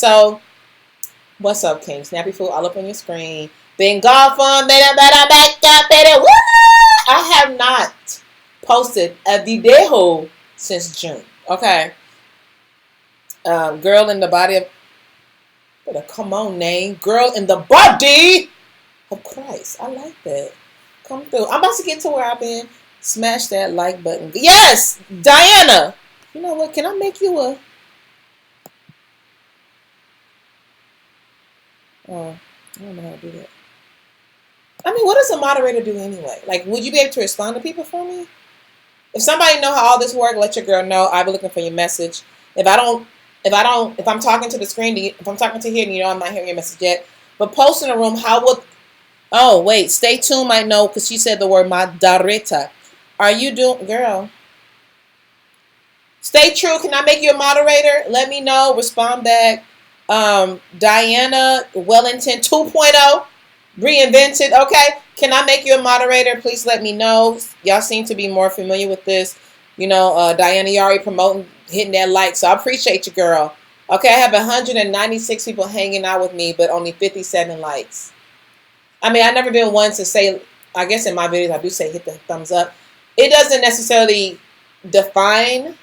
So, what's up, Kings? NappyFu all up on your screen. Been gone for a minute, but I'm back up in it. Woo! I have not posted a video since June. Okay. Girl in the body of... Better come on, name. Girl in the body of Christ. I like that. Come through. I'm about to get to where I've been. Smash that like button. Yes! Diana! You know what? Can I make you a... Oh, I don't know how to do that. I mean, what does a moderator do anyway? Like, would you be able to respond to people for me? If somebody know how all this works, let your girl know. I'll be looking for your message. If I'm talking to the screen, if I'm talking to here and you know I'm not hearing your message yet, but post in the room, how would... Oh, wait, stay tuned might know because she said the word moderator. Are you doing... Girl. Stay true. Can I make you a moderator? Let me know. Respond back. Diana Wellington 2.0 reinvented. Okay. Can I make you a moderator? Please let me know. Y'all seem to be more familiar with this. You know, Diana, you already promoting, hitting that like. So I appreciate you, girl. Okay. I have 196 people hanging out with me, but only 57 likes. I mean, I've never been one to say, I guess in my videos, I do say hit the thumbs up. It doesn't necessarily define,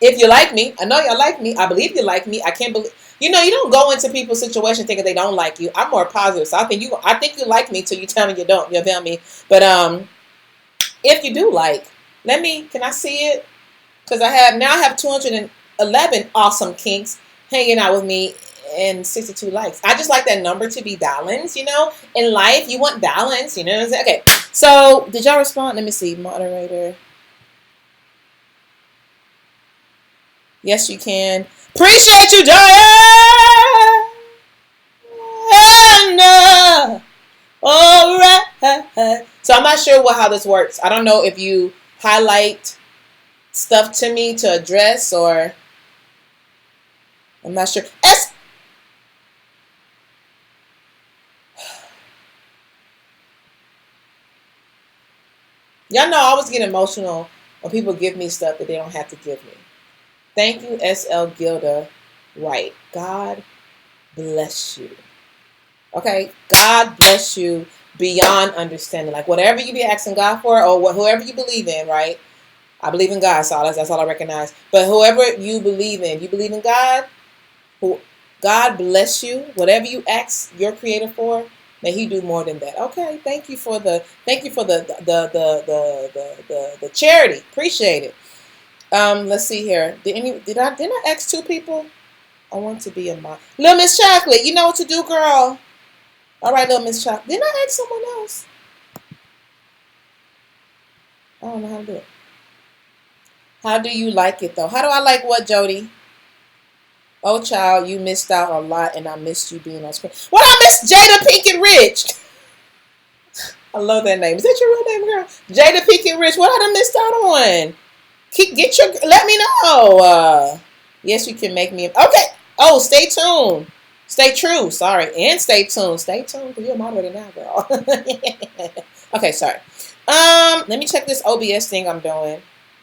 if you like me. I know y'all like me. I believe you like me. I can't believe, you know, you don't go into people's situation thinking they don't like you. I'm more positive. So I think you like me till you tell me you don't. You feel me? But if you do like, can I see it? Because I have 211 awesome kinks hanging out with me and 62 likes. I just like that number to be balanced, you know? In life, you want balance, you know what I'm saying? Okay. So did y'all respond? Let me see. Moderator. Yes, you can. Appreciate you, Jada. All right. So I'm not sure how this works. I don't know if you highlight stuff to me to address or... I'm not sure. Y'all know I always get emotional when people give me stuff that they don't have to give me. Thank you, SL Gilda White. God bless you. Okay? God bless you beyond understanding. Like, whatever you be asking God for or whoever you believe in, right? I believe in God, so that's all I recognize. But whoever you believe in God? God bless you. Whatever you ask your creator for, may he do more than that. Okay, thank you for the charity. Appreciate it. Let's see here. Didn't I ask two people? I want to be a mom. Little Miss Chocolate, you know what to do, girl. All right, Little Miss Chocolate. Didn't I ask someone else? I don't know how to do it. How do you like it though? How do I like what, Jody? Oh, child, you missed out a lot, and I missed you being on screen. What I missed? Jada Pinkett Rich. I love that name. Is that your real name, girl? Jada Pinkett Rich. What I done missed out on? Let me know. Yes, you can make me. Okay. Oh, stay tuned. Stay true. Sorry. And stay tuned. Stay tuned because you're a moderator now, girl. Okay, sorry. Let me check this OBS thing I'm doing.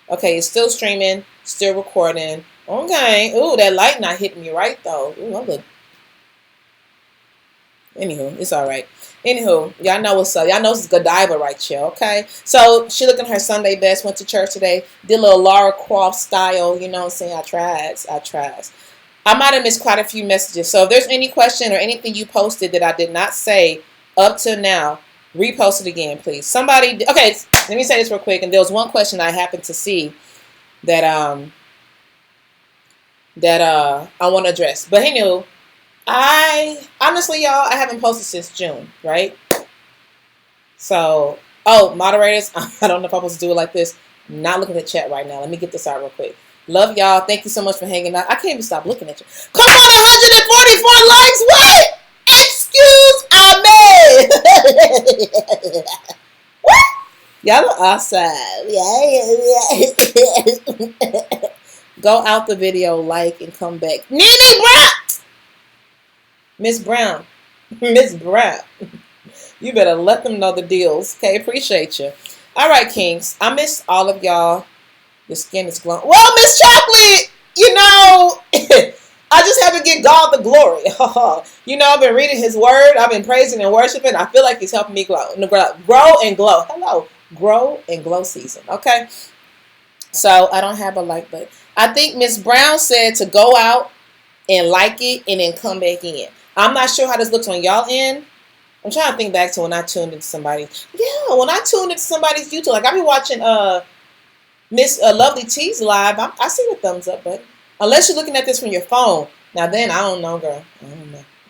Okay, it's still streaming, still recording. Okay. Ooh, that light not hitting me right though. Ooh, I'm good. Anywho, it's all right. Anywho, y'all know what's up. Y'all know it's Godiva right here, okay? So she looking her Sunday best. Went to church today. Did a little Lara Croft style. You know what I'm saying? I tried. I might have missed quite a few messages. So if there's any question or anything you posted that I did not say up till now, repost it again, please. Somebody, okay, let me say this real quick. And there was one question I happened to see that I want to address. But anywho, honestly, y'all, I haven't posted since June, right? So, moderators, I don't know if I'm supposed to do it like this. I'm not looking at the chat right now. Let me get this out real quick. Love y'all. Thank you so much for hanging out. I can't even stop looking at you. Come on, 144 likes. What? Excuse me. What? Y'all are awesome. Yeah. Go out the video, like, and come back. Nene Brown! Miss Brown. Miss Brown. You better let them know the deals. Okay, appreciate you. All right, Kings. I missed all of y'all. Your skin is glowing. Well, Miss Chocolate, you know, I just have to give God the glory. You know, I've been reading His Word. I've been praising and worshiping. I feel like He's helping me grow and glow. Hello, grow and glow season. Okay, so I don't have a like, but I think Miss Brown said to go out and like it and then come back in. I'm not sure how this looks on y'all end. I'm trying to think back to when I tuned into somebody's. Yeah, when I tuned into somebody's YouTube, like I be watching Miss Lovely T's live. I see the thumbs up, but unless you're looking at this from your phone, now then I don't know, girl. I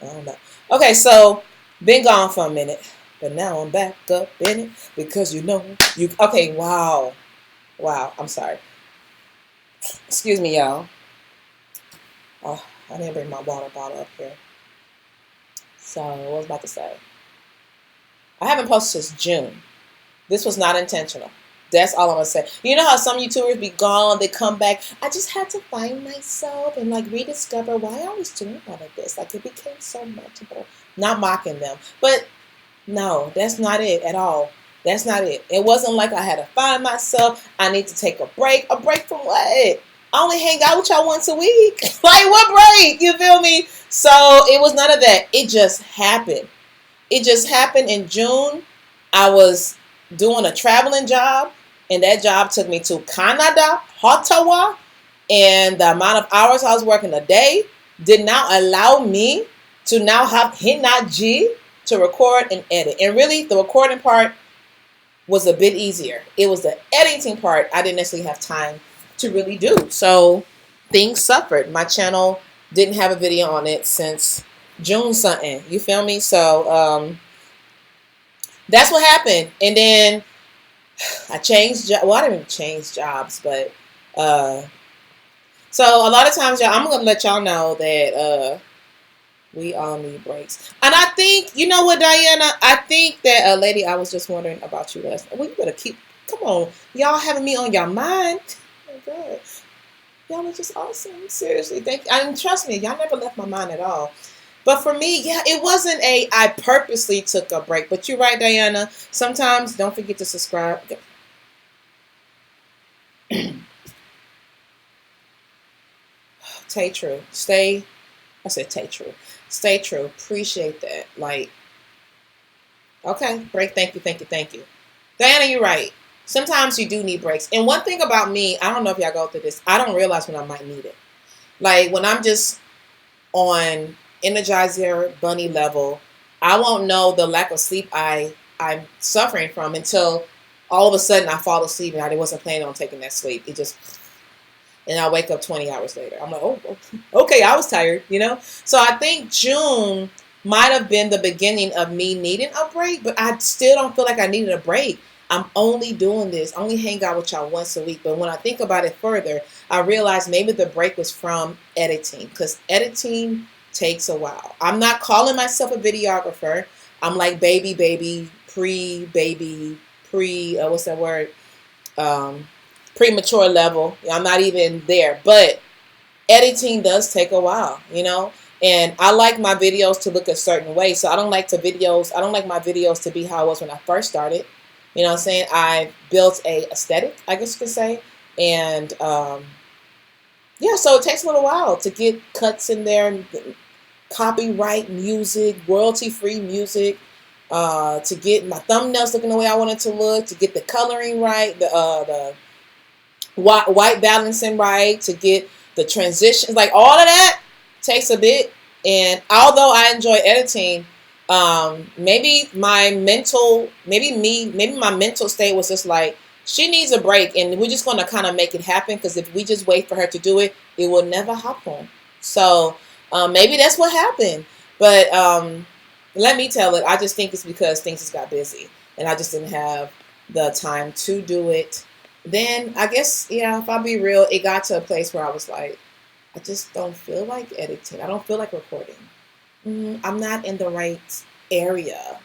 don't know. Okay, so been gone for a minute, but now I'm back up in it because you know you. Okay, wow. I'm sorry. Excuse me, y'all. Oh, I didn't bring my water bottle up here. So what was I about to say? I haven't posted since June. This was not intentional. That's all I'm going to say. You know how some YouTubers be gone, they come back. I just had to find myself and like rediscover why I was doing all of this. Like it became so much. Not mocking them. But no, that's not it at all. That's not it. It wasn't like I had to find myself. I need to take a break. A break from what? I only hang out with y'all once a week. Like what break? You feel me? So it was none of that. It just happened. It just happened in June. I was doing a traveling job, and that job took me to Canada, Ottawa, and the amount of hours I was working a day did not allow me to now have energy to record and edit. And really, the recording part was a bit easier. It was the editing part I didn't necessarily have time to really do. So things suffered. My channel didn't have a video on it since June something. You feel me? So that's what happened. And then I changed well, I didn't even change jobs, but so a lot of times, y'all, I'm gonna let y'all know that we all need breaks. And I think, you know what, Diana, I think that lady, I was just wondering about you last night. Well, you better come on, y'all having me on your mind. Oh my God, y'all are just awesome. Seriously, thank you. And trust me, y'all never left my mind at all. But for me, yeah, it wasn't I purposely took a break. But you're right, Diana. Sometimes don't forget to subscribe. Stay true. Stay true. Stay true. Appreciate that. Like, okay, break. Thank you. Diana, you're right. Sometimes you do need breaks. And one thing about me, I don't know if y'all go through this, I don't realize when I might need it. Like when I'm just on Energizer bunny level, I won't know the lack of sleep I'm suffering from until all of a sudden I fall asleep and I wasn't planning on taking that sleep. It just, and I wake up 20 hours later. I'm like, oh, okay, I was tired, you know? So I think June might have been the beginning of me needing a break, but I still don't feel like I needed a break. I'm only doing this, only hang out with y'all once a week. But when I think about it further, I realized maybe the break was from editing, because editing takes a while. I'm not calling myself a videographer. I'm like what's that word? Premature level. I'm not even there, but editing does take a while, you know? And I like my videos to look a certain way. So I don't like my videos to be how it was when I first started. You know what I'm saying? I built a aesthetic, I guess you could say. And yeah, so it takes a little while to get cuts in there, copyright music, royalty-free music, to get my thumbnails looking the way I want it to look, to get the coloring right, the white balancing right, to get the transitions, like all of that takes a bit. And although I enjoy editing, maybe my mental state was just like, she needs a break, and we're just going to kind of make it happen, because if we just wait for her to do it, it will never happen. So maybe that's what happened. But let me tell it, I just think it's because things just got busy, and I just didn't have the time to do it. Then I guess, yeah, if I'll be real, it got to a place where I was like, I just don't feel like editing. I don't feel like recording. I'm not in the right area,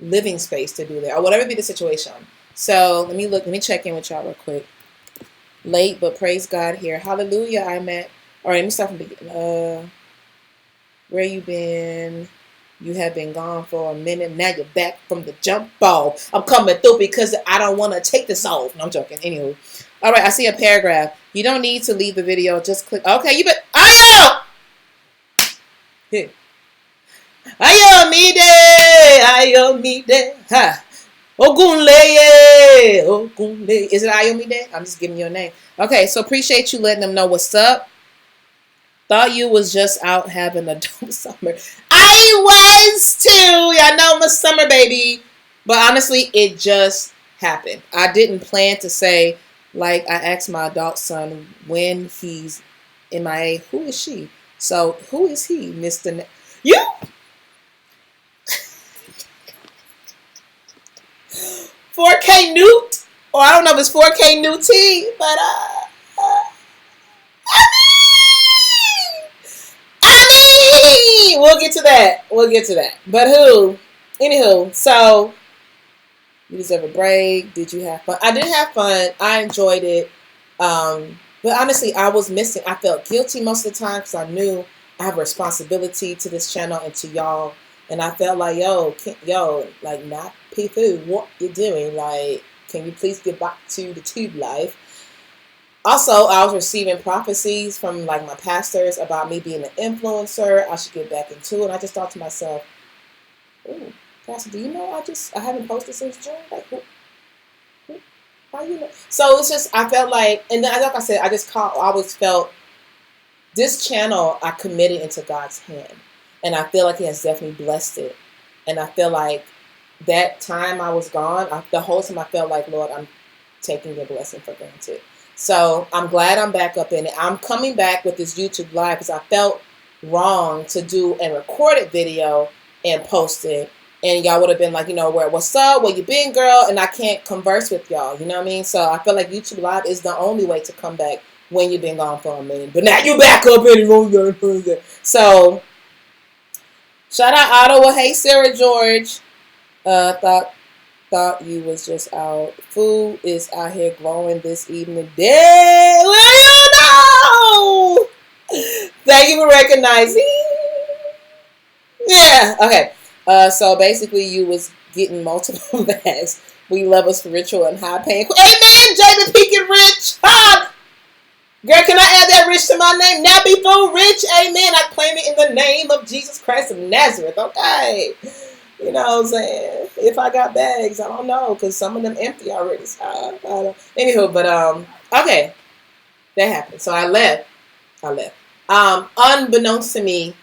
living space to do that, or whatever be the situation. So let me check in with y'all real quick. Late, but praise God here. Hallelujah, I'm at. All right, let me start from the beginning. Where you been? You have been gone for a minute. Now you're back from the jump ball. I'm coming through because I don't want to take this off. No, I'm joking. Anywho. All right, I see a paragraph. You don't need to leave the video. Just click. Okay, you bet. Oh! Ayomide, Ayomide, ha. Ogunleye, Ogunleye. Is it Ayomide? I'm just giving you a name. Okay, so appreciate you letting them know what's up. Thought you was just out having a dope summer. I was too. Y'all know I'm a summer baby. But honestly, it just happened. I didn't plan to say, like I asked my adult son when he's MIA, who is she? So who is he, Mr. You? 4K Newt? Or I don't know if it's 4K New T, but I mean, we'll get to that. We'll get to that. But anywho, so you deserve a break. Did you have fun? I did have fun. I enjoyed it. But honestly, I was missing. I felt guilty most of the time because I knew I have a responsibility to this channel and to y'all. And I felt like, like, NappyFu, what you doing? Like, can you please get back to the tube life? Also, I was receiving prophecies from, like, my pastors about me being an influencer. I should get back into it. And I just thought to myself, ooh, Pastor, do you know I haven't posted since June? Like, how you know? So it's just, I felt like, and then like I said, I always felt this channel I committed into God's hand. And I feel like He has definitely blessed it. And I feel like that time I was gone, the whole time I felt like, Lord, I'm taking your blessing for granted. So I'm glad I'm back up in it. I'm coming back with this YouTube live because I felt wrong to do a recorded video and post it. And y'all would have been like, what's up? Where you been, girl? And I can't converse with y'all. You know what I mean? So I feel like YouTube Live is the only way to come back when you've been gone for a minute. But now you back up anymore. So shout out Ottawa. Hey, Sarah George. Thought you was just out. Food is out here glowing this evening. Day. Well, you know. Thank you for recognizing. Yeah. Okay. So basically, you was getting multiple bags. We love a spiritual and high paying. Amen. Jada, Pinkett, Rich. Girl, can I add that Rich to my name? NappyFu, Rich. Amen. I claim it in the name of Jesus Christ of Nazareth. Okay. You know what I'm saying? If I got bags, I don't know, because some of them empty already. So I don't. Anywho, but okay, that happened. So I left. Unbeknownst to me,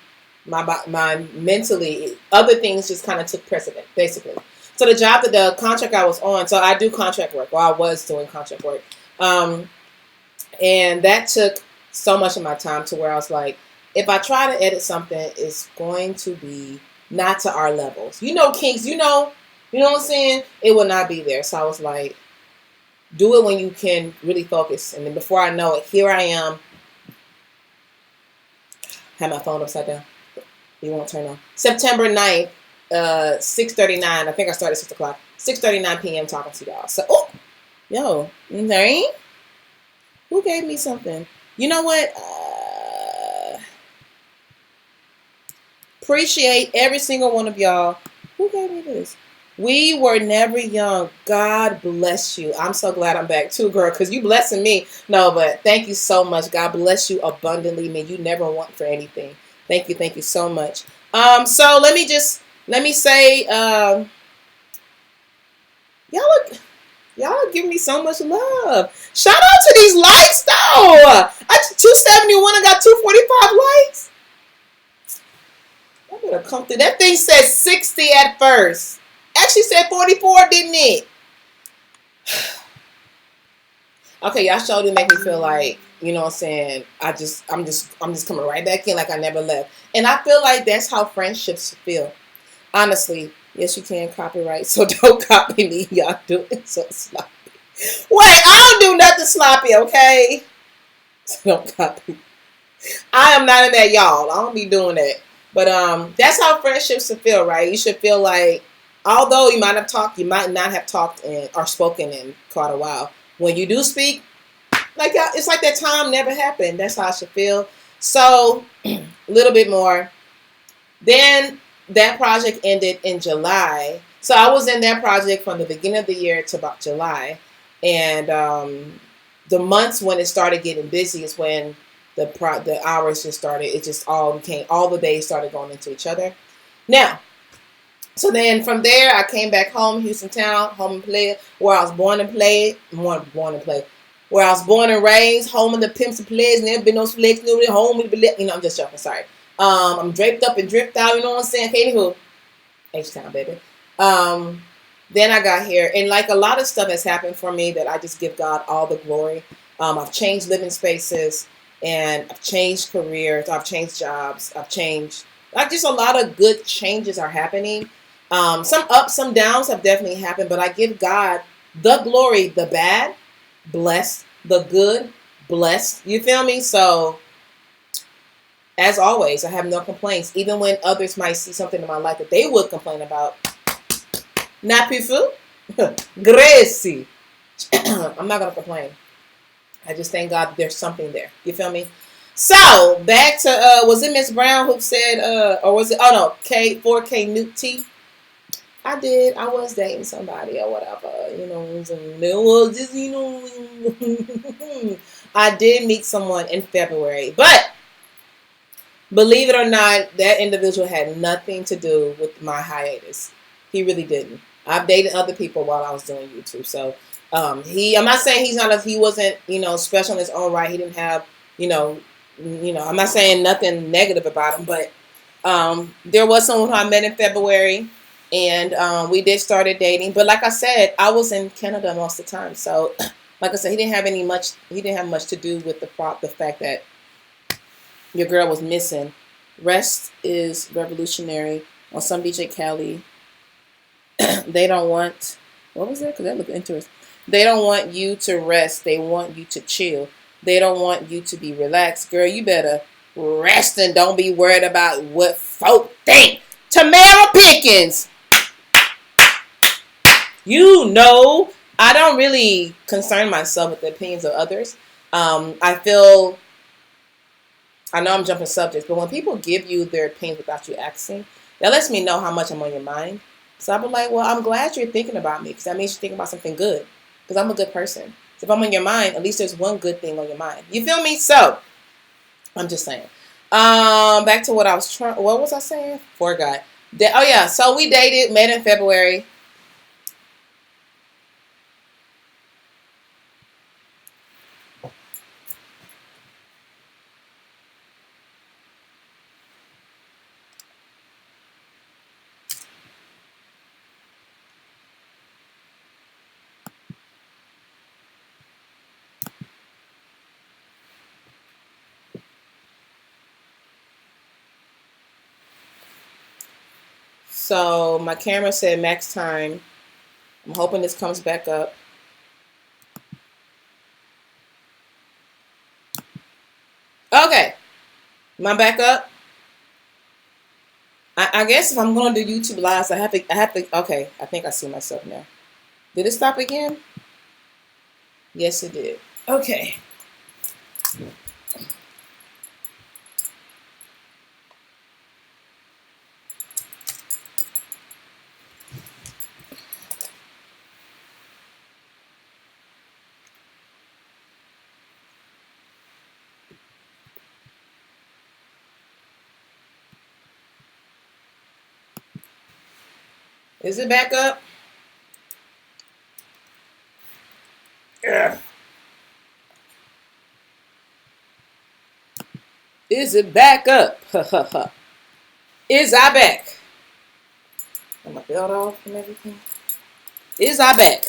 my mentally, other things just kind of took precedent, basically. So the contract I was on, so I do contract work. Well, I was doing contract work, and that took so much of my time to where I was like, if I try to edit something, it's going to be not to our levels. Kings, you know what I'm saying? It will not be there. So I was like, do it when you can really focus. And then before I know it, here I am. Had my phone upside down. It won't turn on. September 9th, 6:39. I think I started 6 o'clock. 6:39 p.m. talking to y'all. So, who gave me something? You know what? Appreciate every single one of y'all. Who gave me this? We were never young. God bless you. I'm so glad I'm back too, girl, because you blessing me. No, but thank you so much. God bless you abundantly. May you never want for anything. Thank you so much. So let me say, y'all give me so much love. Shout out to these likes though. 271 and got 245 likes. I better come through. That thing said 60 at first. Actually said 44, didn't it? Okay, y'all sure did make me feel like, you know what I'm saying, I'm just coming right back in like I never left. And I feel like that's how friendships feel. Honestly, yes, you can copyright, so don't copy me. Y'all do it so sloppy. Wait, I don't do nothing sloppy, okay? So don't copy. I am not in that, y'all. I don't be doing that. But that's how friendships should feel, right? You should feel like, although you might have talked, you might not have talked or spoken in quite a while. When you do speak, like it's like that time never happened. That's how I should feel. So, a little bit more. Then that project ended in July. So I was in that project from the beginning of the year to about July. And the months when it started getting busy is when the hours just started. It just all the days started going into each other. Now, so then from there, I came back home, Houston town, home and play, where I was born and played, where I was born and raised, home of the pimps and plays, never been no flicks, nobody home with the, I'm just joking, sorry. I'm draped up and dripped out, you know what I'm saying? Okay, anywho, H-Town, baby. Then I got here, and like a lot of stuff has happened for me that I just give God all the glory. I've changed living spaces, and I've changed careers, I've changed jobs, like just a lot of good changes are happening. Some ups, some downs have definitely happened, but I give God the glory, the bad, blessed, the good, blessed. You feel me? So, as always, I have no complaints, even when others might see something in my life that they would complain about. NappyFu, Gracie. I'm not going to complain. I just thank God there's something there. You feel me? So, back to, was it Miss Brown who said, or was it, oh no, 4K Newt T? I did. I was dating somebody or whatever. You know, it was just, you know, I did meet someone in February. But, believe it or not, that individual had nothing to do with my hiatus. He really didn't. I've dated other people while I was doing YouTube. So, I'm not saying he wasn't, you know, special in his own right. He didn't have, you know, I'm not saying nothing negative about him, but there was someone who I met in February, and we did started dating. But like I said, I was in Canada most of the time, so like I said, he didn't have much to do with the fact that your girl was missing. Rest is revolutionary. On some DJ Cali, they don't want, what was that? Because that looked interesting. They don't want you to rest. They want you to chill. They don't want you to be relaxed. Girl, you better rest and don't be worried about what folk think. Tamara Pickens. You know, I don't really concern myself with the opinions of others. I know I'm jumping subjects, but when people give you their opinions without you asking, that lets me know how much I'm on your mind. So I'll be like, well, I'm glad you're thinking about me, because that means you're thinking about something good, because I'm a good person. So if I'm on your mind, at least there's one good thing on your mind. You feel me? So I'm just saying. Back to what was I saying? Poor guy. Oh yeah, so we dated, met in February. So my camera said max time. I'm hoping this comes back up. Okay. Am I back up? I guess if I'm going to do YouTube lives, I have to, okay. I think I see myself now. Did it stop again? Yes, it did. Okay. Is it back up? Yeah. Is it back up? Is I back? Am my belt off and everything? Is I back?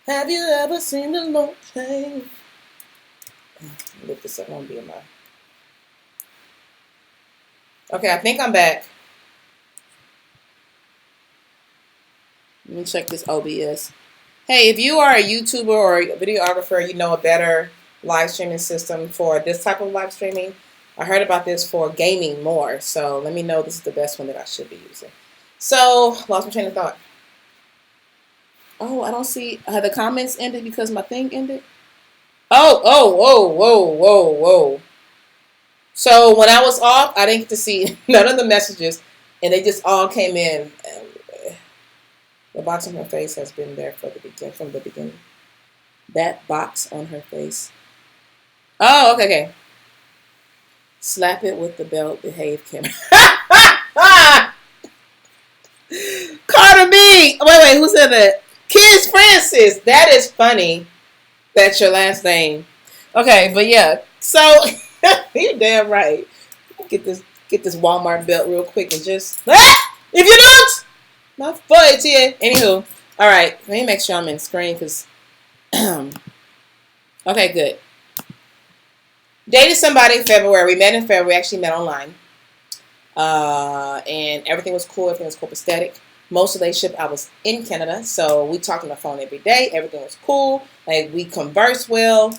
Have you ever seen the Lord change? Lift this up on BMI. Okay, I think I'm back. Let me check this OBS. Hey, if you are a YouTuber or a videographer, you know a better live streaming system for this type of live streaming. I heard about this for gaming more, so let me know this is the best one that I should be using. So, lost my train of thought. Oh, I don't see, have the comments ended because my thing ended? Whoa. So when I was off, I didn't get to see none of the messages, and they just all came in. The box on her face has been there from the beginning. That box on her face. Oh, okay, okay. Slap it with the belt. Behave, Kim. Carter B. Wait, who said that? Kids Francis. That is funny. That's your last name. Okay, but yeah. So you're damn right. Get this Walmart belt real quick and just if you don't, my foot here. Anywho, all right. Let me make sure I'm in screen because. Okay, good. Dated somebody in February. We met in February. We actually met online. And everything was cool. Everything was copacetic. Most of the relationship, I was in Canada, so we talked on the phone every day. Everything was cool. Like, we conversed well.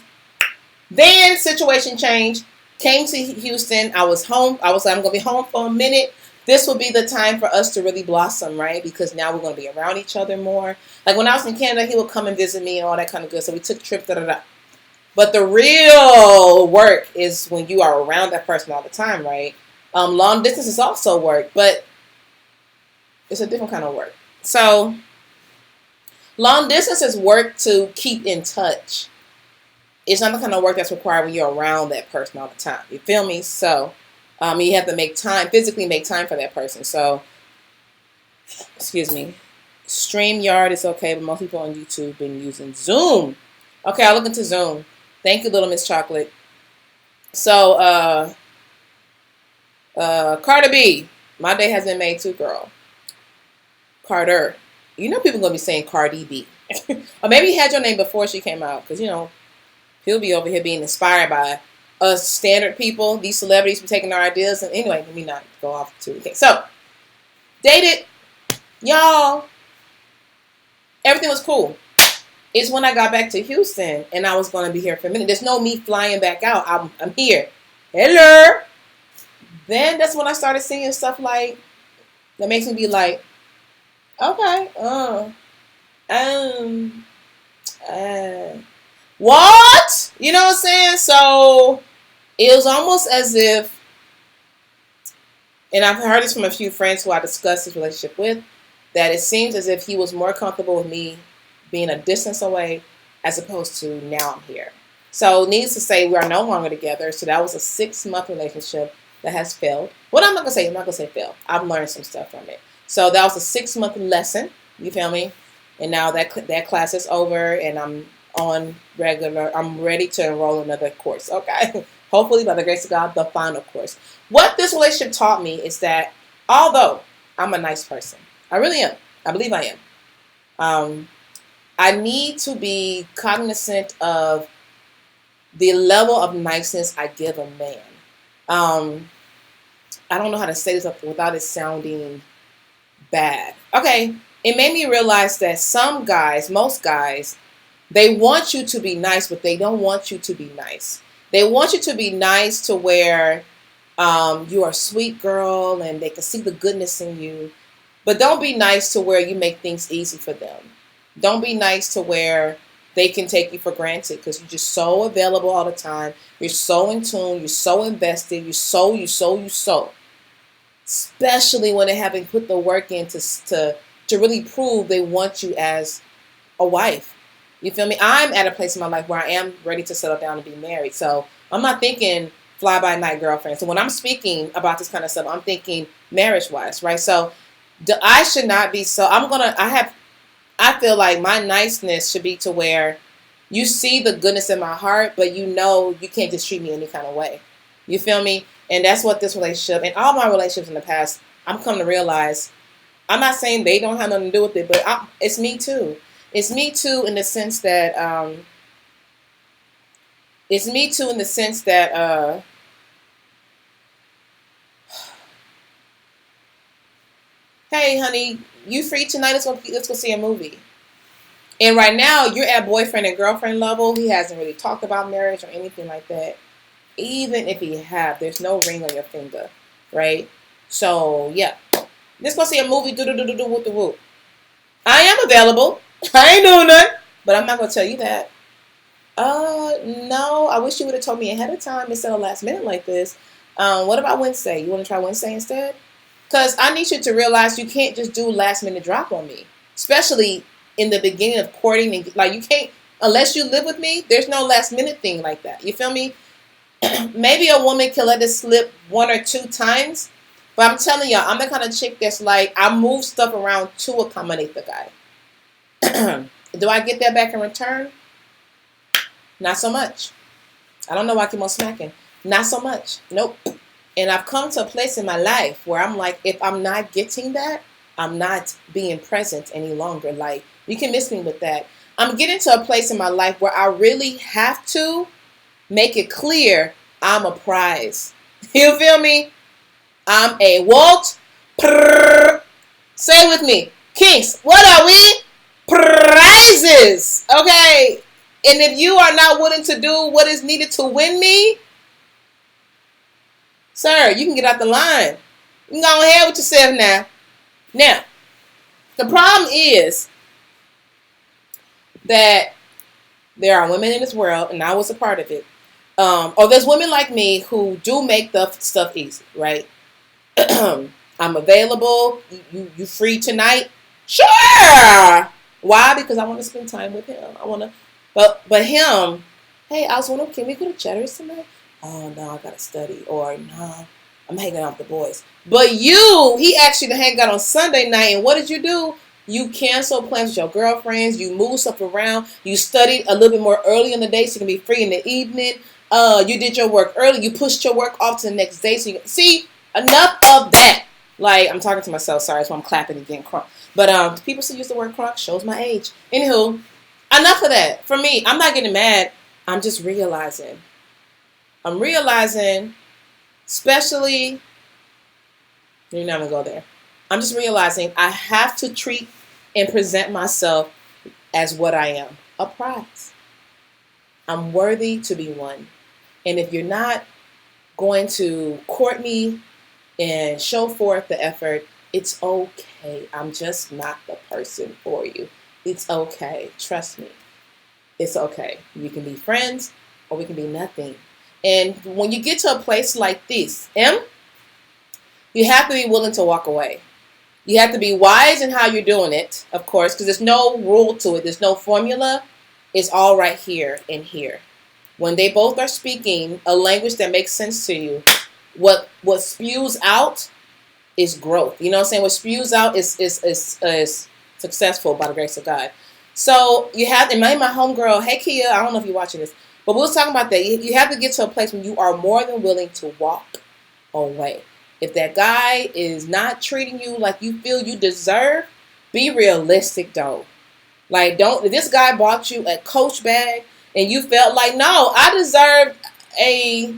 Then situation changed. Came to Houston. I was home. I'm going to be home for a minute. This will be the time for us to really blossom, right? Because now we're going to be around each other more. Like, when I was in Canada, he would come and visit me and all that kind of good. So we took trips, da-da-da. But the real work is when you are around that person all the time, right? Long distance is also work, but it's a different kind of work. So long distance is work to keep in touch. It's not the kind of work that's required when you're around that person all the time. You feel me? So you have to make time, physically make time for that person. So, excuse me. StreamYard is okay, but most people on YouTube been using Zoom. Okay, I'll look into Zoom. Thank you, Little Miss Chocolate. So, Carter B. My day has been made too, girl. Carter. You know people going to be saying Cardi B. Or maybe you had your name before she came out. Because, you know, he'll be over here being inspired by us standard people. These celebrities be taking our ideas. And anyway, let me not go off too. Okay, so, dated. Y'all. Everything was cool. It's when I got back to Houston and I was going to be here for a minute. There's no me flying back out. I'm here. Hello. Then that's when I started seeing stuff like, that makes me be like, okay, what? You know what I'm saying? So it was almost as if, and I've heard this from a few friends who I discussed this relationship with, that it seems as if he was more comfortable with me being a distance away as opposed to now I'm here. So needless to say, we are no longer together. So that was a 6-month relationship that has failed. What I'm not going to say failed. I've learned some stuff from it. So that was a 6-month lesson. You feel me? And now that class is over and I'm on regular. I'm ready to enroll in another course. Okay. Hopefully, by the grace of God, the final course. What this relationship taught me is that although I'm a nice person, I really am. I believe I am. I need to be cognizant of the level of niceness I give a man. I don't know how to say this without it sounding bad. Okay, it made me realize that some guys, most guys, they want you to be nice, but they don't want you to be nice. They want you to be nice to where you are a sweet girl and they can see the goodness in you. But don't be nice to where you make things easy for them. Don't be nice to where they can take you for granted because you're just so available all the time. You're so in tune. You're so invested. You so. Especially when they haven't put the work in to really prove they want you as a wife. You feel me? I'm at a place in my life where I am ready to settle down and be married. So I'm not thinking fly-by-night girlfriend. So when I'm speaking about this kind of stuff, I'm thinking marriage-wise, right? So I should not be so. I feel like my niceness should be to where you see the goodness in my heart, but you know you can't just treat me any kind of way. You feel me? And that's what this relationship and all my relationships in the past, I'm coming to realize. I'm not saying they don't have nothing to do with it, but it's me too. It's me too in the sense that hey honey, you free tonight? Let's go see a movie. And right now you're at boyfriend and girlfriend level. He hasn't really talked about marriage or anything like that. Even if he have, there's no ring on your finger, right? So yeah, let's go see a movie. Do with the whoop. I am available. I ain't doing that, but I'm not gonna tell you that. No. I wish you would have told me ahead of time instead of last minute like this. What about Wednesday? You want to try Wednesday instead? Because I need you to realize you can't just do last minute drop on me. especially in the beginning of courting. And like, you can't, unless you live with me, there's no last minute thing like that. You feel me? Maybe a woman can let it slip 1 or 2 times, but I'm telling y'all, I'm the kind of chick that's like, I move stuff around to accommodate the guy. Do I get that back in return? Not so much. I don't know why I keep on smacking. Not so much. Nope. And I've come to a place in my life where I'm like, if I'm not getting that, I'm not being present any longer. Like, you can miss me with that. I'm getting to a place in my life where I really have to make it clear I'm a prize. You feel me? I'm a Walt. Say it with me. Kinks, what are we? Prizes. Okay? And if you are not willing to do what is needed to win me, sir, you can get out the line. You can go ahead with yourself now. Now, the problem is that there are women in this world, and I was a part of it, or there's women like me who do make the stuff easy, right? I'm available. You free tonight? Sure. Why? Because I want to spend time with him. I want to, but him. Hey, I was wondering, can we go to Cheddar's tonight? Oh no, I gotta study. Or no, I'm hanging out with the boys. But he asked you to hang out on Sunday night, and what did you do? You cancel plans with your girlfriends. You move stuff around. You studied a little bit more early in the day so you can be free in the evening. You did your work early. You pushed your work off to the next day. So you can see, enough of that. Like, I'm talking to myself. Sorry, that's why I'm clapping again. But people still use the word crunk. Shows my age. Anywho, enough of that. For me, I'm not getting mad. I'm just realizing. I'm realizing, especially, you're not going to go there. I'm just realizing I have to treat and present myself as what I am, a prize. I'm worthy to be won. And if you're not going to court me and show forth the effort, it's okay. I'm just not the person for you. It's okay. Trust me. It's okay. You can be friends or we can be nothing. And when you get to a place like this, you have to be willing to walk away. You have to be wise in how you're doing it, of course, because there's no rule to it. There's no formula. It's all right here and here. When they both are speaking a language that makes sense to you, what spews out is growth. You know what I'm saying? What spews out is successful by the grace of God. So you have, and my homegirl, hey Kia, I don't know if you're watching this, but we was talking about that. You have to get to a place when you are more than willing to walk away. If that guy is not treating you like you feel you deserve, be realistic though. Like, if this guy bought you a Coach bag and you felt like, no, I deserved a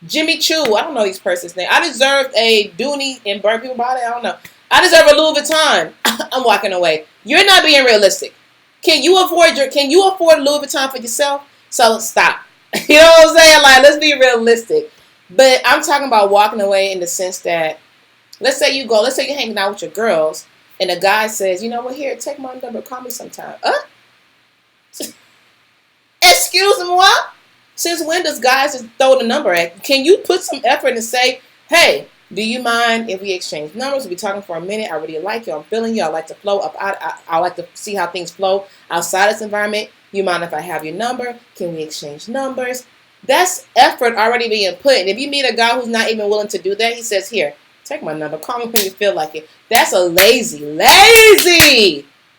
Jimmy Choo. I don't know these person's name. I deserved a Dooney and burn people body. I don't know. I deserve a Louis Vuitton. I'm walking away. You're not being realistic. Can you afford Louis Vuitton for yourself? So stop. You know what I'm saying? Like, let's be realistic. But I'm talking about walking away in the sense that, let's say you're hanging out with your girls, and a guy says, you know what, here, take my number, call me sometime. Excuse me, what? Since when does guys just throw the number at? Can you put some effort and say, hey, do you mind if we exchange numbers? We'll be talking for a minute. I really like you. I'm feeling you. I like to flow up. I like to see how things flow outside this environment. You mind if I have your number? Can we exchange numbers? That's effort already being put. And if you meet a guy who's not even willing to do that, he says, here, take my number. Call me when you feel like it. That's a lazy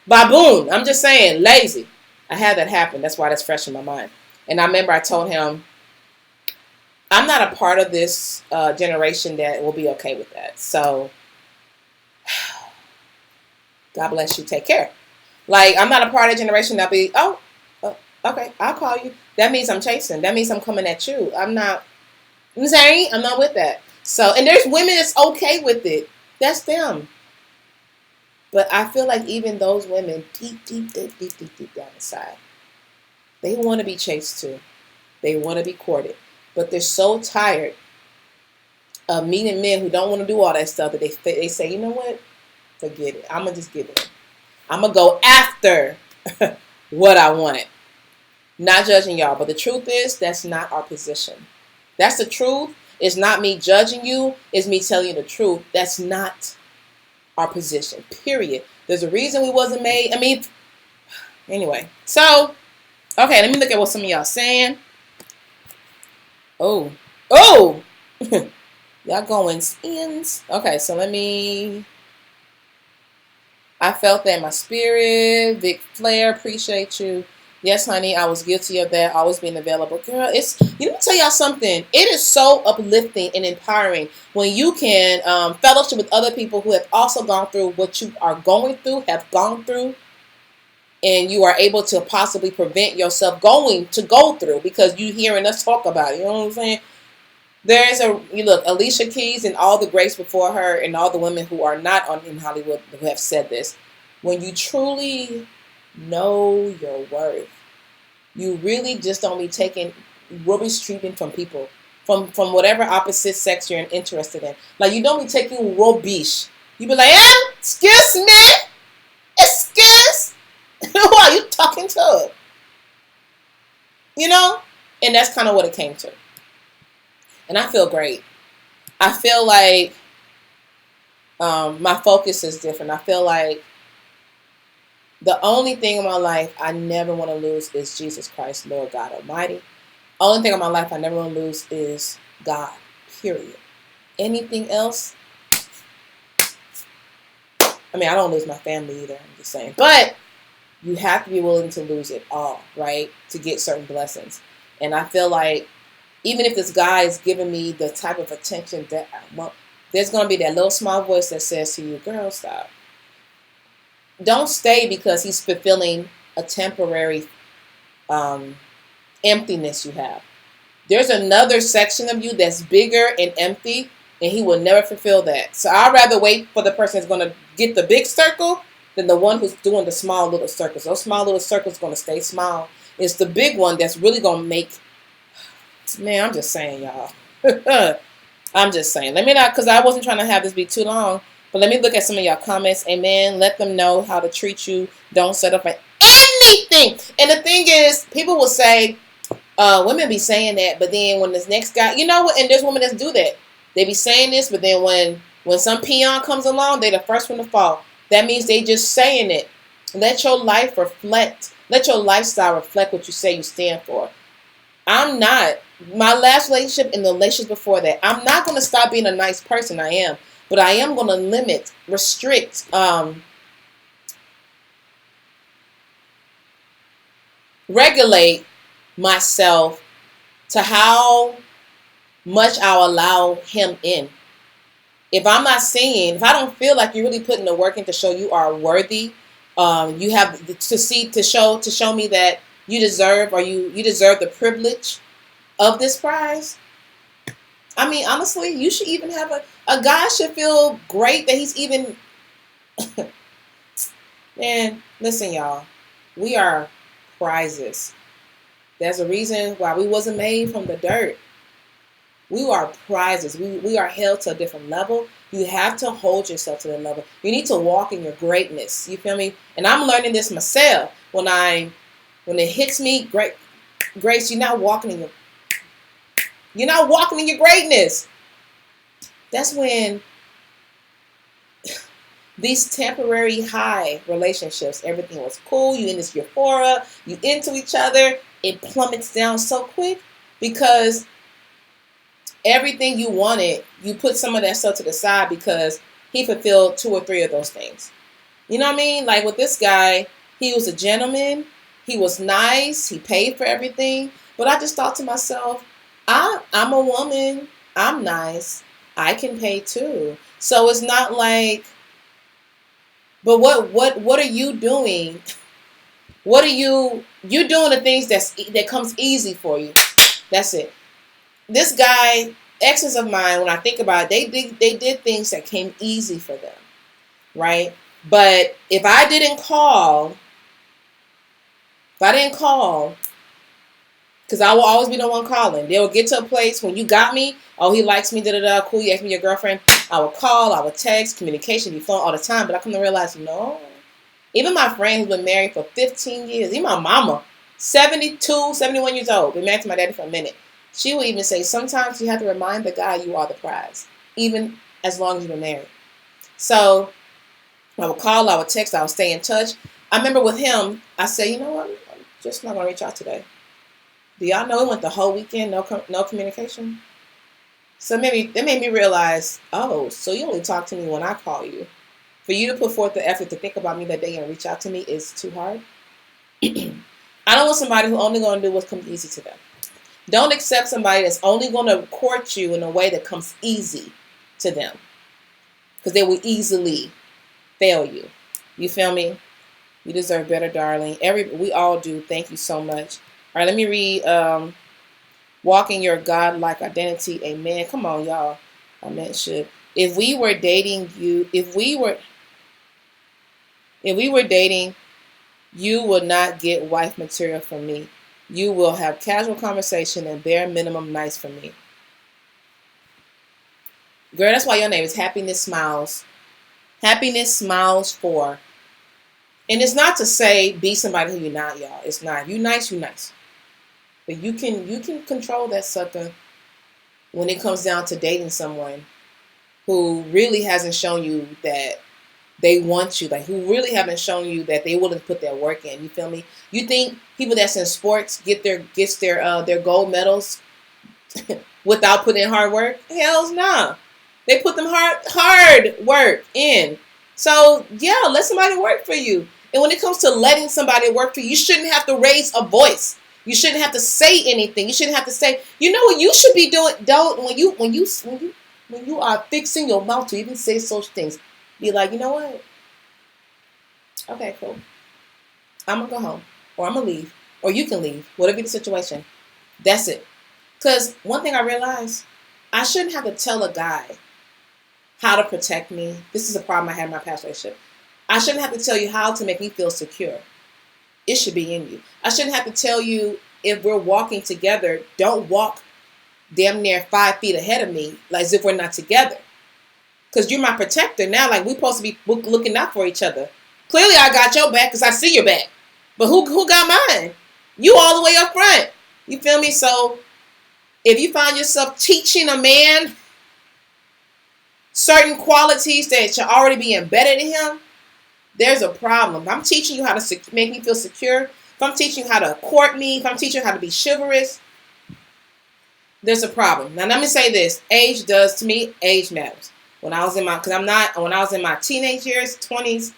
baboon. I'm just saying, lazy. I had that happen. That's why that's fresh in my mind. And I remember I told him, I'm not a part of this generation that will be okay with that. So, God bless you. Take care. Like, I'm not a part of the generation that'll be, okay, I'll call you. That means I'm chasing. That means I'm coming at you. I'm not with that. So, and there's women that's okay with it. That's them. But I feel like even those women, deep down inside, they want to be chased too. They want to be courted. But they're so tired of meeting men who don't want to do all that stuff that they say, you know what? Forget it. I'm going to just give it. I'm going to go after what I want. Not judging y'all. But the truth is, that's not our position. That's the truth. It's not me judging you. It's me telling you the truth. That's not our position. Period. There's a reason we wasn't made. I mean, anyway. So, okay, let me look at what some of y'all saying. Oh. Oh! Y'all going ins. Okay, so let me... I felt that in my spirit. Vic Flair, appreciate you. Yes, honey, I was guilty of that. Always being available. Girl, it's... You let me tell y'all something. It is so uplifting and empowering when you can fellowship with other people who have also gone through what you are going through, have gone through, and you are able to possibly prevent yourself go through because you hearing us talk about it. You know what I'm saying? You look, Alicia Keys and all the greats before her and all the women who are not in Hollywood who have said this. When you truly know your worth, you really just don't be taking rubbish treatment from people, from whatever opposite sex you're interested in. Like, you don't be taking rubbish. You be like, excuse me, excuse, who are you talking to? You know? And that's kind of what it came to. And I feel great. I feel like my focus is different. I feel like the only thing in my life I never want to lose is Jesus Christ, Lord God Almighty. Only thing in my life I never want to lose is God, period. Anything else, I mean, I don't lose my family either, I'm just saying. But you have to be willing to lose it all, right, to get certain blessings. And I feel like even if this guy is giving me the type of attention that I want, there's going to be that little small voice that says to you, girl, stop. Don't stay because he's fulfilling a temporary emptiness you have. There's another section of you that's bigger and empty, and he will never fulfill that. So I'd rather wait for the person that's going to get the big circle than the one who's doing the small little circles. Those small little circles are going to stay small. It's the big one that's really going to make... Man, I'm just saying, y'all. I'm just saying. Let me not, because I wasn't trying to have this be too long, but let me look at some of y'all comments. Amen. Let them know how to treat you. Don't set up for anything. And the thing is, people will say, women be saying that, but then when this next guy, you know what, and there's women that do that. They be saying this, but then when some peon comes along, they the first one to fall. That means they just saying it. Let your life reflect. Let your lifestyle reflect what you say you stand for. I'm not. My last relationship and the relationships before that, I'm not going to stop being a nice person. I am. But I am going to limit, restrict, regulate myself to how much I'll allow him in. If I'm not seeing, if I don't feel like you're really putting the work in to show you are worthy, you have to show me that you deserve, or you deserve the privilege of this prize. I mean, honestly, you should even have a guy should feel great that he's even... Man, listen, y'all. We are prizes. There's a reason why we wasn't made from the dirt. We are prizes. We are held to a different level. You have to hold yourself to that level. You need to walk in your greatness. You feel me? And I'm learning this myself. When it hits me, Grace, you're not walking in your greatness. That's when these temporary high relationships, everything was cool, you in this euphoria, you into each other, it plummets down so quick because everything you wanted, you put some of that stuff to the side because he fulfilled 2 or 3 of those things. You know what I mean? Like with this guy, he was a gentleman, he was nice, he paid for everything, but I just thought to myself, I'm a woman, I'm nice, I can pay too. So it's not like, but what are you doing? What are you doing the things that comes easy for you? That's it. This guy, exes of mine, when I think about it, they did things that came easy for them, right? But if I didn't call, because I will always be the one calling. They will get to a place when you got me, oh, he likes me, da-da-da, cool, you ask me your girlfriend. I will call, I will text, communication, be phone all the time. But I come to realize, no. Even my friend who's been married for 15 years, even my mama, 72, 71 years old, been married to my daddy for a minute. She will even say, sometimes you have to remind the guy you are the prize, even as long as you've been married. So I would call, I would text, I would stay in touch. I remember with him, I said, you know what, I'm just not going to reach out today. Do y'all know it went the whole weekend, no communication? So maybe that made me realize, oh, so you only talk to me when I call you. For you to put forth the effort to think about me that day and reach out to me is too hard. I don't want somebody who's only going to do what comes easy to them. Don't accept somebody that's only going to court you in a way that comes easy to them. Because they will easily fail you. You feel me? You deserve better, darling. We all do. Thank you so much. All right, let me read Walk in Your God-like Identity. Amen. Come on, y'all. I meant should. If we were dating, you would not get wife material from me. You will have casual conversation and bare minimum nice from me. Girl, that's why your name is Happiness Smiles. Happiness Smiles 4. And it's not to say be somebody who you're not, y'all. It's not. You nice, you nice. But you can control that sucker when it comes down to dating someone who really hasn't shown you that they want you, like who really haven't shown you that they willing to put their work in. You feel me? You think people that's in sports gets their gold medals without putting in hard work? Hell's nah. They put them hard work in. So yeah, let somebody work for you. And when it comes to letting somebody work for you, you shouldn't have to raise a voice. You shouldn't have to say anything. You shouldn't have to say, you know what you should be doing. Don't when you are fixing your mouth to even say such things. Be like, you know what? Okay, cool. I'm going to go home. Or I'm going to leave. Or you can leave. Whatever the situation. That's it. Because one thing I realized, I shouldn't have to tell a guy how to protect me. This is a problem I had in my past relationship. I shouldn't have to tell you how to make me feel secure. It should be in you. I shouldn't have to tell you if we're walking together, don't walk damn near 5 feet ahead of me, like as if we're not together. Because you're my protector now. Like, we're supposed to be looking out for each other. Clearly, I got your back because I see your back. But who got mine? You all the way up front. You feel me? So, if you find yourself teaching a man certain qualities that should already be embedded in him, there's a problem. If I'm teaching you how to make me feel secure, if I'm teaching you how to court me, if I'm teaching you how to be chivalrous, there's a problem. Now, let me say this. Age does, to me, age matters. When I was in my teenage years, 20s,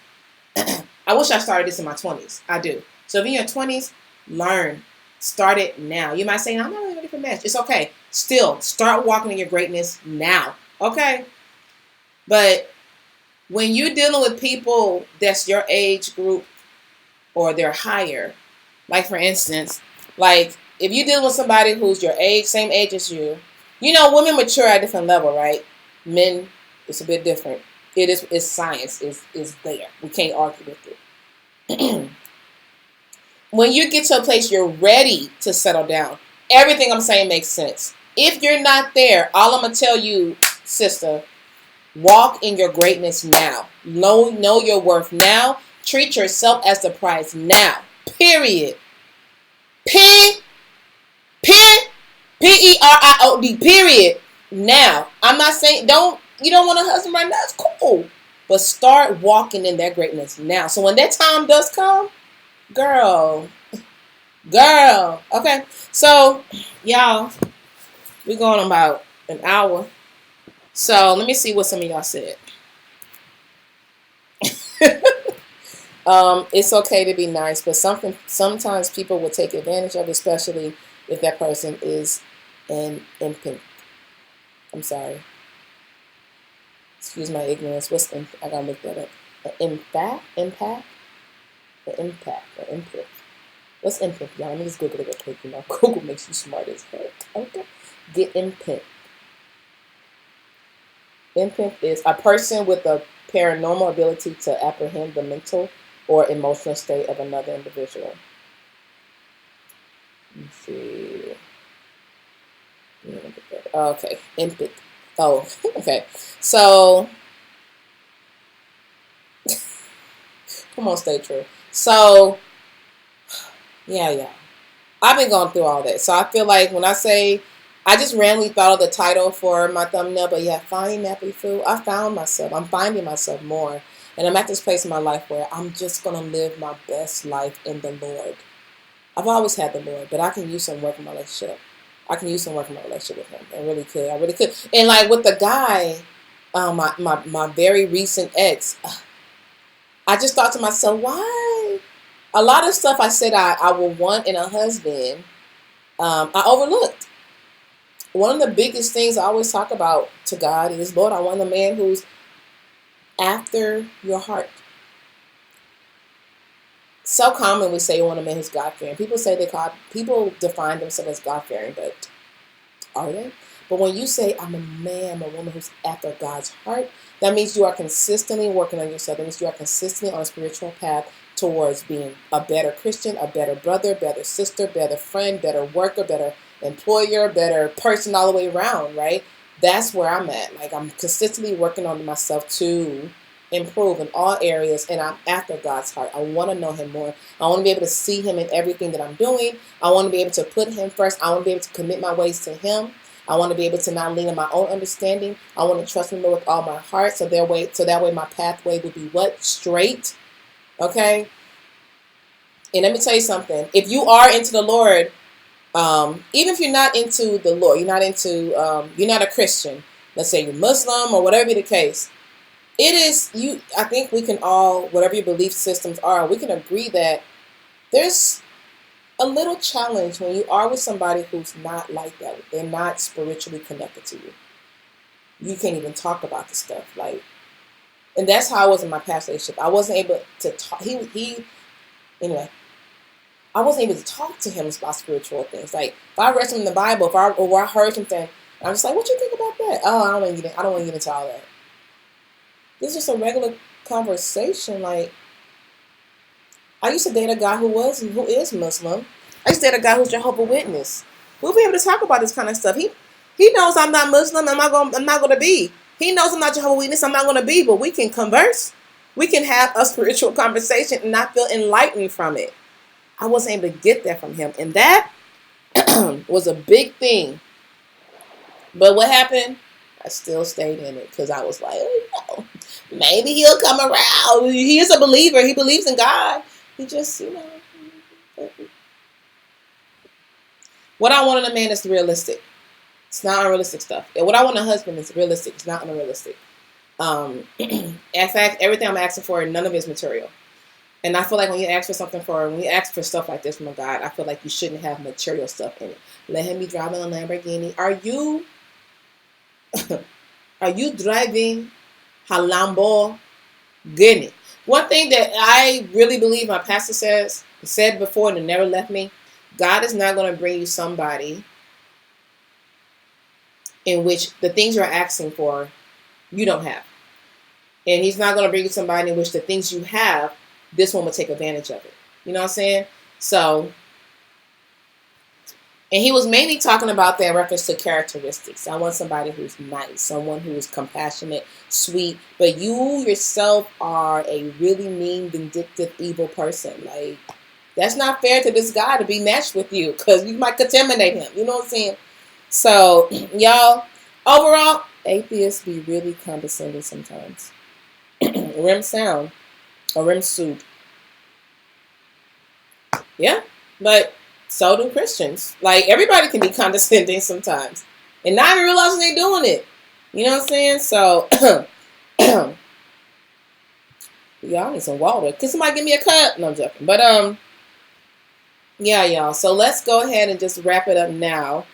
I wish I started this in my 20s. I do. So if you're in your 20s, learn. Start it now. You might say, I'm not really ready for marriage. It's okay. Still, start walking in your greatness now. Okay? But when you're dealing with people that's your age group or they're higher, like for instance, like if you're dealing with somebody who's your age, same age as you, you know, women mature at a different level, right? Men, it's a bit different. It's science. It's there. We can't argue with it. When you get to a place you're ready to settle down, everything I'm saying makes sense. If you're not there, all I'm going to tell you, sister, walk in your greatness now. Know your worth now. Treat yourself as the prize now. Period. Period. Period. Now. I'm not saying you don't want a husband right now. It's cool. But start walking in that greatness now. So when that time does come, girl. Okay. So, y'all, we're going about an hour. So let me see what some of y'all said. It's okay to be nice, but sometimes people will take advantage of it, especially if that person is an imp. I'm sorry. Excuse my ignorance. I gotta look that up. Impact. What's imp? Y'all, let me just Google it real quick. You know, Google makes you smart as heck. Okay. Get imp. Imp is a person with a paranormal ability to apprehend the mental or emotional state of another individual. Let's see. Okay. Imp. Oh, okay. So, come on, stay true. So, yeah. I've been going through all that. So I feel like when I say, I just randomly thought of the title for my thumbnail, but yeah, finding NappyFu. I found myself. I'm finding myself more. And I'm at this place in my life where I'm just going to live my best life in the Lord. I've always had the Lord, but I can use some work in my relationship. I can use some work in my relationship with him. I really could. I really could. And like with the guy, my very recent ex, I just thought to myself, why? A lot of stuff I said I would want in a husband, I overlooked. One of the biggest things I always talk about to God is, Lord, I want a man who's after your heart. So common we say you want a man who's God-fearing. People define themselves as God-fearing, but are they? But when you say, I'm a man, a woman who's after God's heart, that means you are consistently working on yourself. That means you are consistently on a spiritual path towards being a better Christian, a better brother, better sister, better friend, better worker, better employer, better person all the way around, right? That's where I'm at. Like, I'm consistently working on myself to improve in all areas, and I'm after God's heart. I want to know him more. I want to be able to see him in everything that I'm doing. I want to be able to put him first. I want to be able to commit my ways to him. I want to be able to not lean on my own understanding. I want to trust him with all my heart, so that way my pathway would be what? Straight. Okay? And let me tell you something. If you are into the Lord, even if you're not into the Lord, you're not a Christian, let's say you're Muslim or whatever be the case, I think we can all, whatever your belief systems are, we can agree that there's a little challenge when you are with somebody who's not like that. They're not spiritually connected to you. You can't even talk about the stuff. And that's how I was in my past relationship. I wasn't able to talk. Anyway, I wasn't able to talk to him about spiritual things. Like, if I read something in the Bible, or I heard something, I'm just like, what you think about that? Oh, I don't want to get into all that. This is just a regular conversation. Like, I used to date a guy who is Muslim. I used to date a guy who's Jehovah's Witness. We'll be able to talk about this kind of stuff. He knows I'm not Muslim. I'm not gonna be. He knows I'm not Jehovah's Witness. I'm not gonna be. But we can converse. We can have a spiritual conversation and not feel enlightened from it. I wasn't able to get that from him, and that was a big thing. But what happened? I still stayed in it because I was like, oh, no, maybe he'll come around. He is a believer. He believes in God. He just, what I want in a man is realistic. It's not unrealistic stuff. And what I want in a husband is realistic. It's not unrealistic. In fact, everything I'm asking for, none of it is material. And I feel like when you ask for stuff like this from a God, I feel like you shouldn't have material stuff in it. Let him be driving a Lamborghini. Are you driving a Lamborghini? One thing that I really believe my pastor said before and it never left me, God is not going to bring you somebody in which the things you're asking for, you don't have. And he's not going to bring you somebody in which the things you have, this one will take advantage of it. You know what I'm saying? So, and he was mainly talking about that in reference to characteristics. I want somebody who's nice, someone who is compassionate, sweet, but you yourself are a really mean, vindictive, evil person. Like, that's not fair to this guy to be matched with you because you might contaminate him. You know what I'm saying? So, y'all, overall, atheists be really condescending sometimes. Rim sound. Or rim suit. Yeah, but so do Christians. Like, everybody can be condescending sometimes. And not even realizing they're doing it. You know what I'm saying? So, y'all need some water. Can somebody give me a cup? No, I'm joking. But, yeah, y'all. So let's go ahead and just wrap it up now.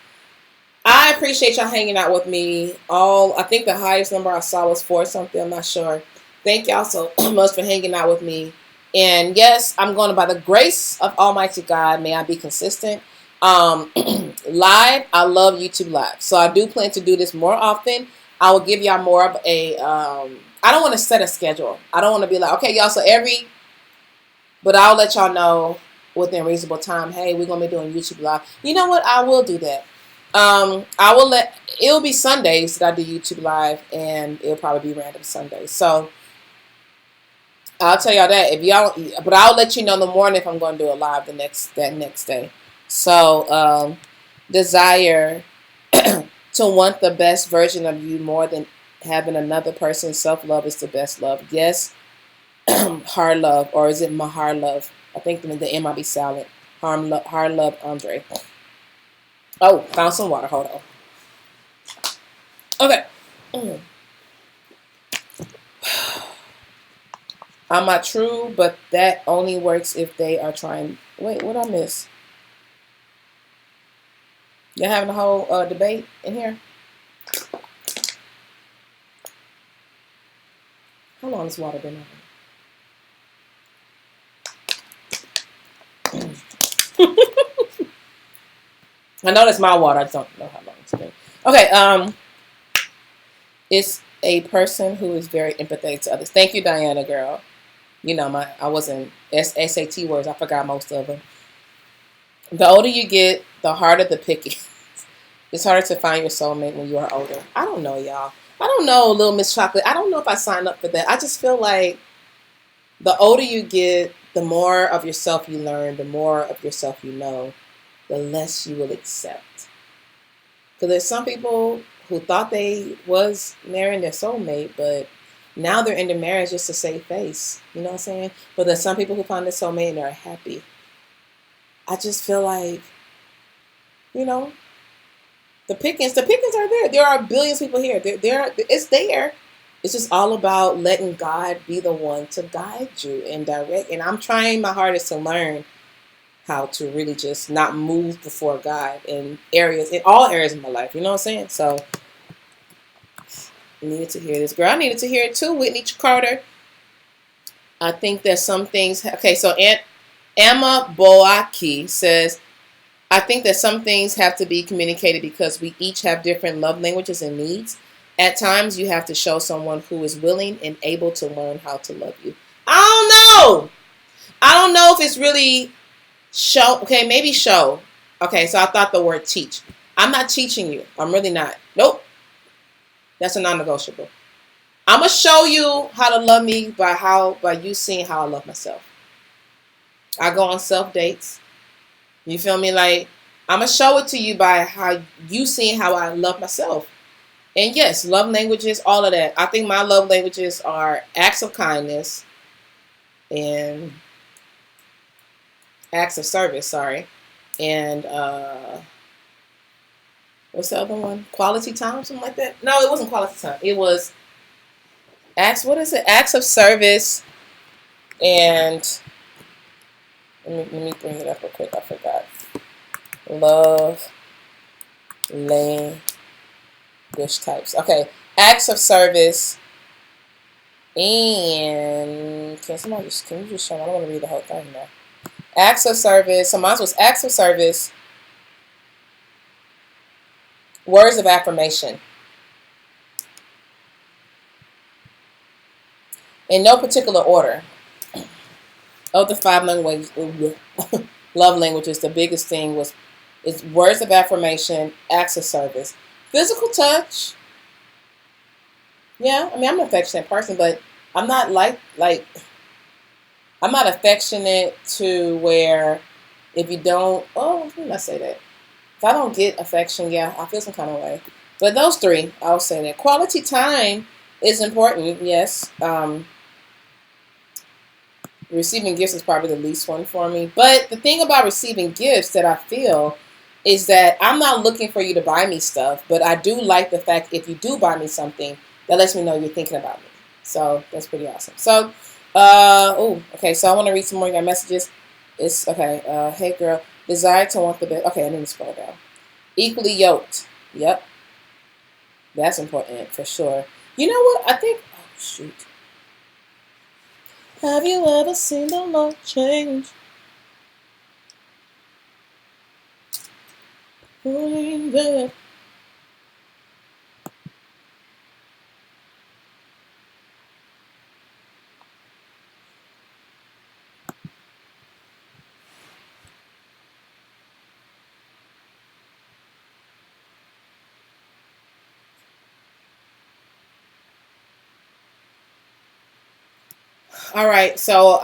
I appreciate y'all hanging out with me. I think the highest number I saw was 4 something. I'm not sure. Thank y'all so much for hanging out with me. And yes, I'm going to, by the grace of Almighty God, may I be consistent. Live, I love YouTube Live. So I do plan to do this more often. I will give y'all more of a, I don't want to set a schedule. I don't want to be like, okay, y'all, but I'll let y'all know within reasonable time, hey, we're going to be doing YouTube Live. You know what? I will do that. It'll be Sundays that I do YouTube Live, and it'll probably be random Sundays. So I'll tell y'all that but I'll let you know in the morning if I'm going to do it live that next day. So, desire to want the best version of you more than having another person. Self-love is the best love. Yes, Hard love, or is it Mahar love? I think the M might be silent. Hard love, Andre. Oh, found some water. Hold on. Okay. I'm not true, but that only works if they are trying. Wait, what I miss? You're having a whole debate in here? How long has water been open? I know that's my water. I just don't know how long it's been. Okay, it's a person who is very empathetic to others. Thank you, Diana, girl. You know, I wasn't SAT words. I forgot most of them. The older you get, the harder the picky. It's harder to find your soulmate when you are older. I don't know, y'all. I don't know, Little Miss Chocolate. I don't know if I signed up for that. I just feel like the older you get, the more of yourself you learn, the more of yourself you know, the less you will accept. Because there's some people who thought they was marrying their soulmate, but now they're into marriage just to save face. You know what I'm saying? But there's some people who find their soulmate and are happy. I just feel like, you know, the pickings are there. There are billions of people here. It's there. It's just all about letting God be the one to guide you and direct. And I'm trying my hardest to learn how to really just not move before God in all areas of my life. You know what I'm saying? So I needed to hear this. Girl, I needed to hear it too, Whitney Carter. I think there's some things. Okay, so Emma Boaki says, I think that some things have to be communicated because we each have different love languages and needs. At times, you have to show someone who is willing and able to learn how to love you. I don't know. I don't know if it's really show. Okay, maybe show. Okay, so I thought the word teach. I'm not teaching you. I'm really not. Nope. That's a non-negotiable. I'm going to show you how to love me by you seeing how I love myself. I go on self dates. You feel me? Like, I'm going to show it to you by how you seeing how I love myself. And yes, love languages, all of that. I think my love languages are acts of kindness and acts of service, and what's the other one? Quality time, something like that? No, it wasn't quality time. It was acts of service and let me bring it up real quick. I forgot. Love language types. Okay, acts of service and can you just show me? I don't want to read the whole thing now. Acts of service. So mine was acts of service, words of affirmation. In no particular order. Of the 5 love languages, the biggest thing is words of affirmation, acts of service, physical touch. Yeah, I mean, I'm an affectionate person, but I'm not like I'm not affectionate to where if you don't, let me not say that. If I don't get affection, yeah, I feel some kind of way. But those 3, I'll say that. Quality time is important, yes. Receiving gifts is probably the least one for me. But the thing about receiving gifts that I feel is that I'm not looking for you to buy me stuff, but I do like the fact if you do buy me something, that lets me know you're thinking about me. So that's pretty awesome. So, okay, so I want to read some more of your messages. It's, okay, hey girl, desire to want the best. Okay, I need to scroll down. Equally yoked. Yep. That's important for sure. You know what? I think, oh, shoot. Have you ever seen the love change? There. All right, so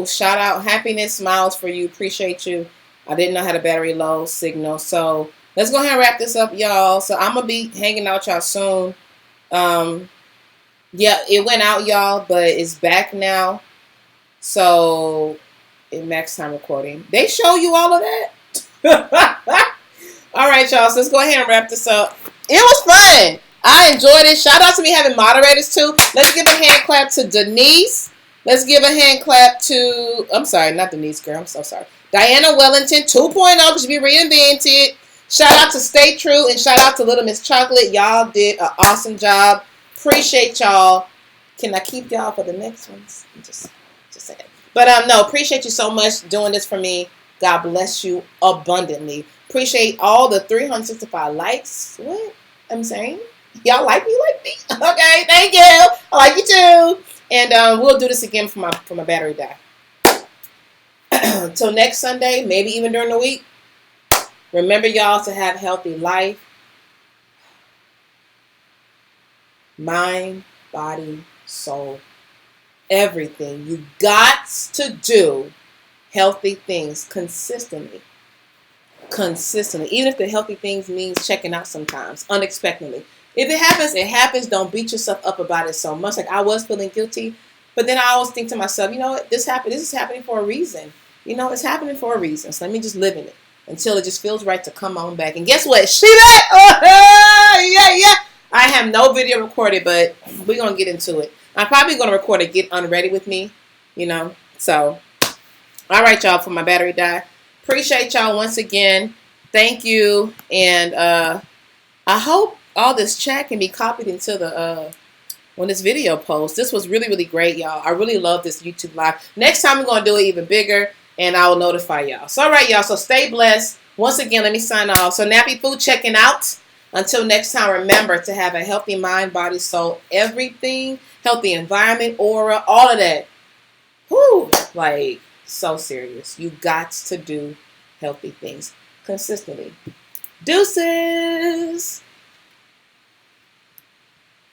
shout out, happiness, smiles for you, appreciate you. I didn't know I had a battery low signal, so let's go ahead and wrap this up, y'all. So I'm gonna be hanging out y'all soon. Yeah, it went out, y'all, but it's back now. So, in max time recording. They show you all of that? All right, y'all. So let's go ahead and wrap this up. It was fun. I enjoyed it. Shout out to me having moderators too. Let's give a hand clap to Denise. Let's give a hand clap to, I'm sorry, not Denise, girl. I'm so sorry. Diana Wellington 2.0 because we reinvented. Shout out to Stay True and shout out to Little Miss Chocolate. Y'all did an awesome job. Appreciate y'all. Can I keep y'all for the next ones? Just saying. But no, appreciate you so much doing this for me. God bless you abundantly. Appreciate all the 365 likes. What I'm saying? Y'all like me? Okay, thank you. I like you too. And we'll do this again for my battery die. Till next Sunday, maybe even during the week. Remember, y'all, to have healthy life, mind, body, soul, everything. You got to do healthy things consistently. Even if the healthy things means checking out sometimes unexpectedly. If it happens, it happens. Don't beat yourself up about it so much. Like I was feeling guilty, but then I always think to myself, you know what, this is happening for a reason. You know, it's happening for a reason. So let me just live in it until it just feels right to come on back. And guess what? She back. Yeah. I have no video recorded, but we're gonna get into it. I'm probably gonna record a Get Unready with me. You know, so all right, y'all. For my battery die. Appreciate y'all once again. Thank you. And I hope all this chat can be copied into the when this video posts. This was really, really great, y'all. I really love this YouTube live. Next time we're going to do it even bigger, and I will notify y'all. So, all right, y'all. So, stay blessed. Once again, let me sign off. So, NappyFu checking out. Until next time, remember to have a healthy mind, body, soul, everything. Healthy environment, aura, all of that. Whew. Like, so serious. You got to do healthy things consistently. Deuces.